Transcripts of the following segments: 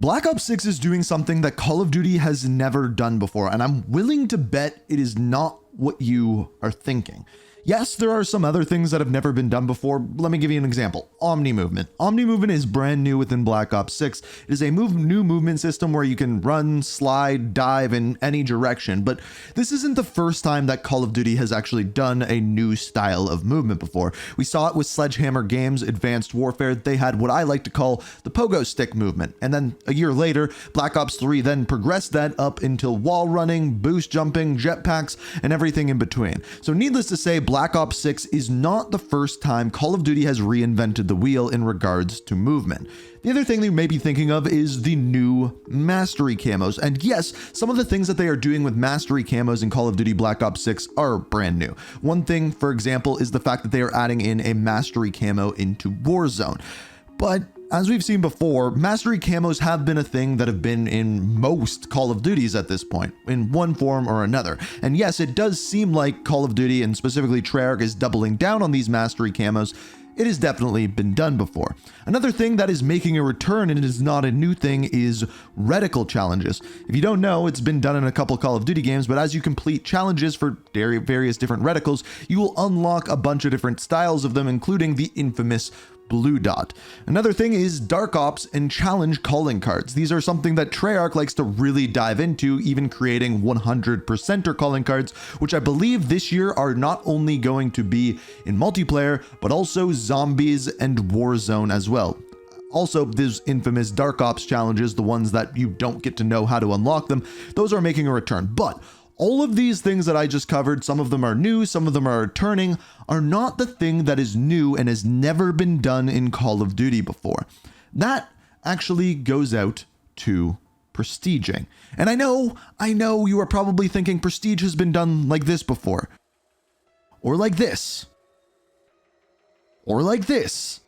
Black Ops 6 is doing something that Call of Duty has never done before, and I'm willing to bet it is not what you are thinking. Yes, there are some other things that have never been done before. Let me give you an example. Omni Movement. Omni Movement is brand new within Black Ops 6. It is a new movement system where you can run, slide, dive in any direction. But this isn't the first time that Call of Duty has actually done a new style of movement before. We saw it with Sledgehammer Games' Advanced Warfare. They had what I like to call the pogo stick movement. And then a year later, Black Ops 3 then progressed that up until wall running, boost jumping, jetpacks, and everything in between. So needless to say, Black Ops 6 is not the first time Call of Duty has reinvented the wheel in regards to movement. The other thing that you may be thinking of is the new Mastery camos. And yes, some of the things that they are doing with Mastery camos in Call of Duty Black Ops 6 are brand new. One thing, for example, is the fact that they are adding in a Mastery camo into Warzone. But as we've seen before, Mastery camos have been a thing that have been in most Call of Duties at this point, in one form or another. And yes, it does seem like Call of Duty, and specifically Treyarch, is doubling down on these Mastery camos. It has definitely been done before. Another thing that is making a return, and it is not a new thing, is reticle challenges. If you don't know, it's been done in a couple Call of Duty games, but as you complete challenges for various different reticles, you will unlock a bunch of different styles of them, including the infamous blue dot. Another thing is Dark Ops and challenge calling cards. These are something that Treyarch likes to really dive into, even creating 100%er calling cards, which I believe this year are not only going to be in multiplayer, but also zombies and Warzone as well. Also, these infamous Dark Ops challenges, the ones that you don't get to know how to unlock them, those are making a return. But all of these things that I just covered, some of them are new, some of them are returning, are not the thing that is new and has never been done in Call of Duty before. That actually goes out to prestiging. And I know you are probably thinking prestige has been done like this before. Or like this. Or like this.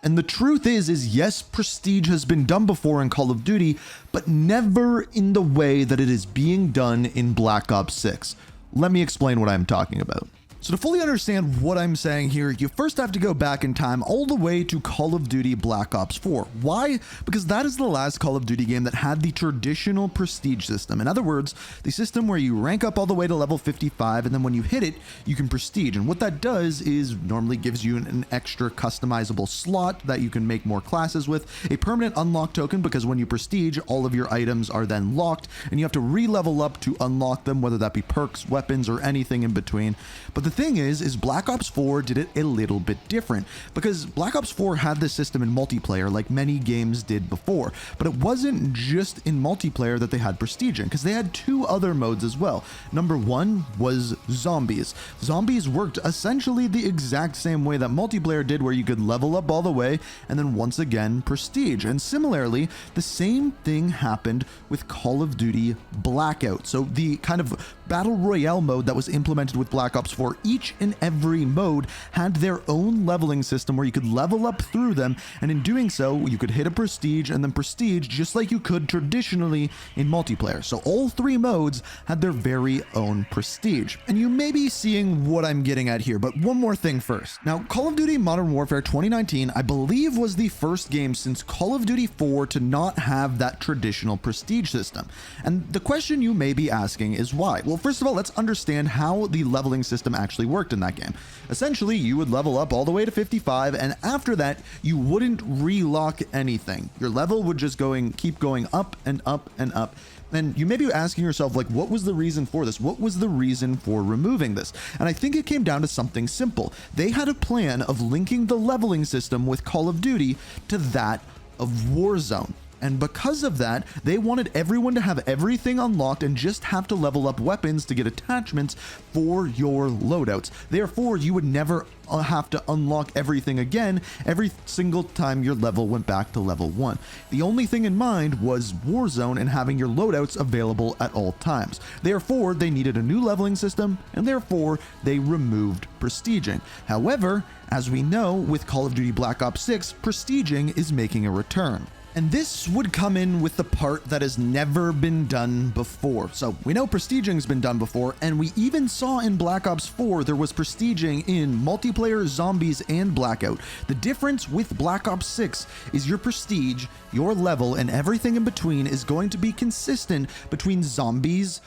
And the truth is yes, prestige has been done before in Call of Duty, but never in the way that it is being done in Black Ops 6. Let me explain what I'm talking about. So to fully understand what I'm saying here, you first have to go back in time all the way to Call of Duty Black Ops 4. Why? Because that is the last Call of Duty game that had the traditional prestige system. In other words, the system where you rank up all the way to level 55, and then when you hit it, you can prestige. And what that does is normally gives you an extra customizable slot that you can make more classes with, a permanent unlock token, because when you prestige, all of your items are then locked, and you have to re-level up to unlock them, whether that be perks, weapons, or anything in between. But the thing is Black Ops 4 did it a little bit different, because Black Ops 4 had this system in multiplayer like many games did before, but it wasn't just in multiplayer that they had prestige in, because they had two other modes as well. Number one was zombies. Zombies worked essentially the exact same way that multiplayer did, where you could level up all the way and then once again prestige. And similarly, the same thing happened with Call of Duty Blackout. So the kind of battle royale mode that was implemented with Black Ops 4, each and every mode had their own leveling system where you could level up through them, and in doing so you could hit a prestige and then prestige just like you could traditionally in multiplayer. So all three modes had their very own prestige. And you may be seeing what I'm getting at here, but one more thing first. Now, Call of Duty Modern Warfare 2019, I believe, was the first game since Call of Duty 4 to not have that traditional prestige system. And the question you may be asking is why? Well, first of all, let's understand how the leveling system actually worked in that game. Essentially, you would level up all the way to 55, and after that, you wouldn't relock anything. Your level would just keep going up and up and up. And you may be asking yourself, like, what was the reason for this? What was the reason for removing this? And I think it came down to something simple. They had a plan of linking the leveling system with Call of Duty to that of Warzone. And because of that, they wanted everyone to have everything unlocked and just have to level up weapons to get attachments for your loadouts. Therefore, you would never have to unlock everything again every single time your level went back to level 1. The only thing in mind was Warzone and having your loadouts available at all times. Therefore, they needed a new leveling system, and therefore they removed prestiging. However, as we know, with Call of Duty Black Ops 6, prestiging is making a return. And this would come in with the part that has never been done before. So we know prestiging's been done before, and we even saw in Black Ops 4 there was prestiging in multiplayer, zombies, and blackout. The difference with Black Ops 6 is your prestige, your level, and everything in between is going to be consistent between zombies,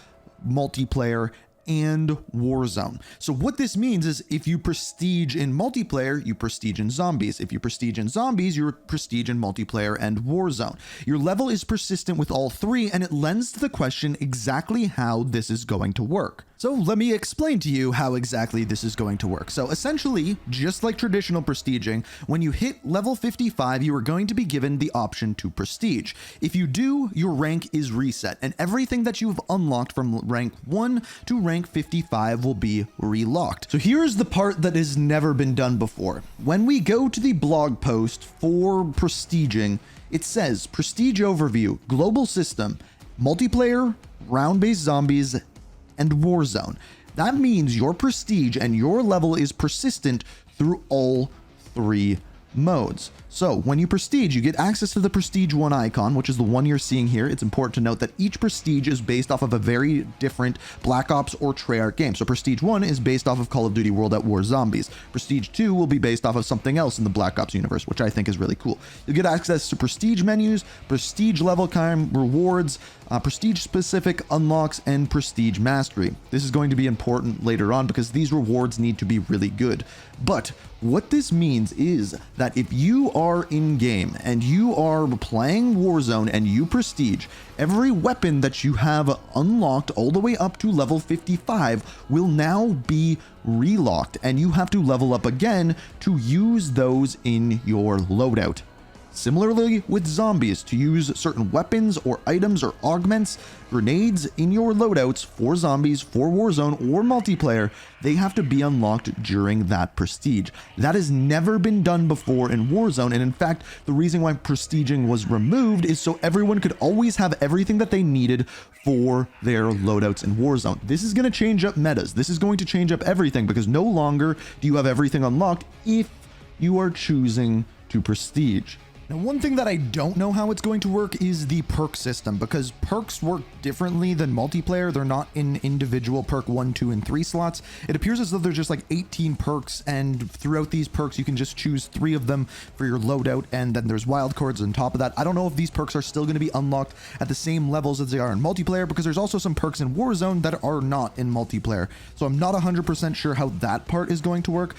multiplayer, and Warzone. So what this means is if you prestige in multiplayer, you prestige in zombies. If you prestige in zombies, you prestige in multiplayer and Warzone. Your level is persistent with all three, and it lends to the question exactly how this is going to work. So let me explain to you how exactly this is going to work. So essentially, just like traditional prestiging, when you hit level 55, you are going to be given the option to prestige. If you do, your rank is reset, and everything that you've unlocked from rank 1 to rank 55 will be relocked. So here's the part that has never been done before. When we go to the blog post for prestiging, it says Prestige Overview, Global System, Multiplayer, Round-Based Zombies, and Warzone. That means your prestige and your level is persistent through all three modes. So when you prestige, you get access to the Prestige 1 icon, which is the one you're seeing here. It's important to note that each prestige is based off of a very different Black Ops or Treyarch game. So Prestige 1 is based off of Call of Duty World at War Zombies. Prestige 2 will be based off of something else in the Black Ops universe, which I think is really cool. You'll get access to prestige menus, prestige level kind rewards, prestige specific unlocks, and prestige mastery. This is going to be important later on because these rewards need to be really good. But what this means is that if you are in game and you are playing Warzone and you prestige, every weapon that you have unlocked all the way up to level 55 will now be relocked, and you have to level up again to use those in your loadout. Similarly with zombies, to use certain weapons or items or augments, grenades in your loadouts for zombies, for Warzone, or multiplayer, they have to be unlocked during that prestige. That has never been done before in Warzone, and in fact, the reason why prestiging was removed is so everyone could always have everything that they needed for their loadouts in Warzone. This is going to change up metas. This is going to change up everything because no longer do you have everything unlocked if you are choosing to prestige. Now, one thing that I don't know how it's going to work is the perk system, because perks work differently than multiplayer. They're not in individual perk 1, 2, and 3 slots. It appears as though there's just like 18 perks, and throughout these perks, you can just choose 3 of them for your loadout, and then there's wildcards on top of that. I don't know if these perks are still going to be unlocked at the same levels as they are in multiplayer, because there's also some perks in Warzone that are not in multiplayer. So I'm not 100% sure how that part is going to work.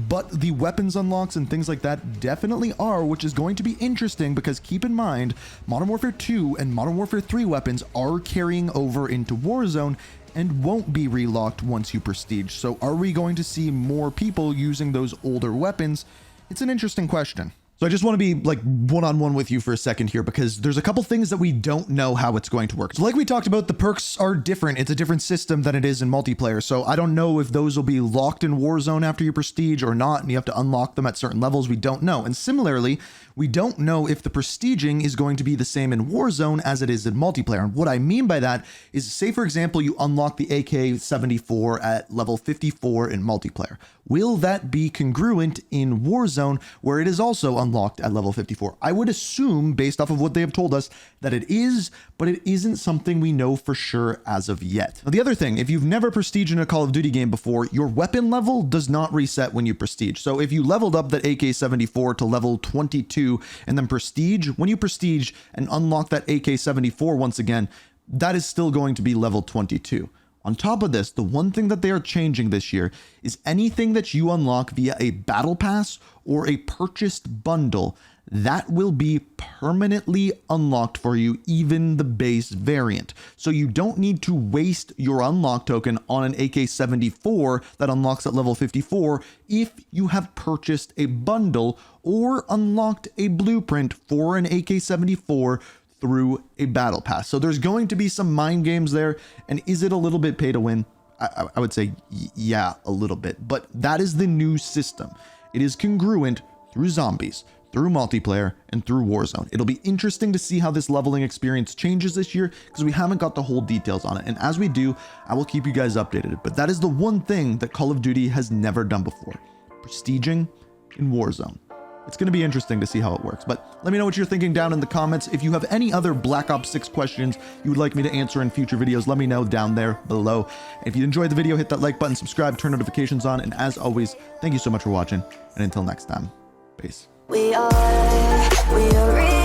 But the weapons unlocks and things like that definitely are, which is going to be interesting because keep in mind, Modern Warfare 2 and Modern Warfare 3 weapons are carrying over into Warzone and won't be relocked once you prestige. So are we going to see more people using those older weapons? It's an interesting question. So I just want to be like one-on-one with you for a second here because there's a couple things that we don't know how it's going to work. So like we talked about, the perks are different. It's a different system than it is in multiplayer. So I don't know if those will be locked in Warzone after you prestige or not, and you have to unlock them at certain levels. We don't know. And similarly, we don't know if the prestiging is going to be the same in Warzone as it is in multiplayer. And what I mean by that is, say for example, you unlock the AK-74 at level 54 in multiplayer. Will that be congruent in Warzone where it is also unlocked at level 54? I would assume, based off of what they have told us, that it is, but it isn't something we know for sure as of yet. Now, the other thing, if you've never prestiged in a Call of Duty game before, your weapon level does not reset when you prestige. So if you leveled up that AK-74 to level 22 and then prestige, when you prestige and unlock that AK-74 once again, that is still going to be level 22. On top of this, the one thing that they are changing this year is anything that you unlock via a battle pass or a purchased bundle, that will be permanently unlocked for you, even the base variant. So you don't need to waste your unlock token on an AK-74 that unlocks at level 54 if you have purchased a bundle or unlocked a blueprint for an AK-74 through a battle pass. So there's going to be some mind games there. And is it a little bit pay to win? I would say yeah, a little bit, but that is the new system. It is congruent through zombies, through multiplayer, and through Warzone. It'll be interesting to see how this leveling experience changes this year because we haven't got the whole details on it. And as we do, I will keep you guys updated. But that is the one thing that Call of Duty has never done before: prestiging in Warzone. It's going to be interesting to see how it works. But let me know what you're thinking down in the comments. If you have any other Black Ops 6 questions you would like me to answer in future videos, let me know down there below. If you enjoyed the video, hit that like button, subscribe, turn notifications on, and as always, thank you so much for watching, and until next time, peace. We are real.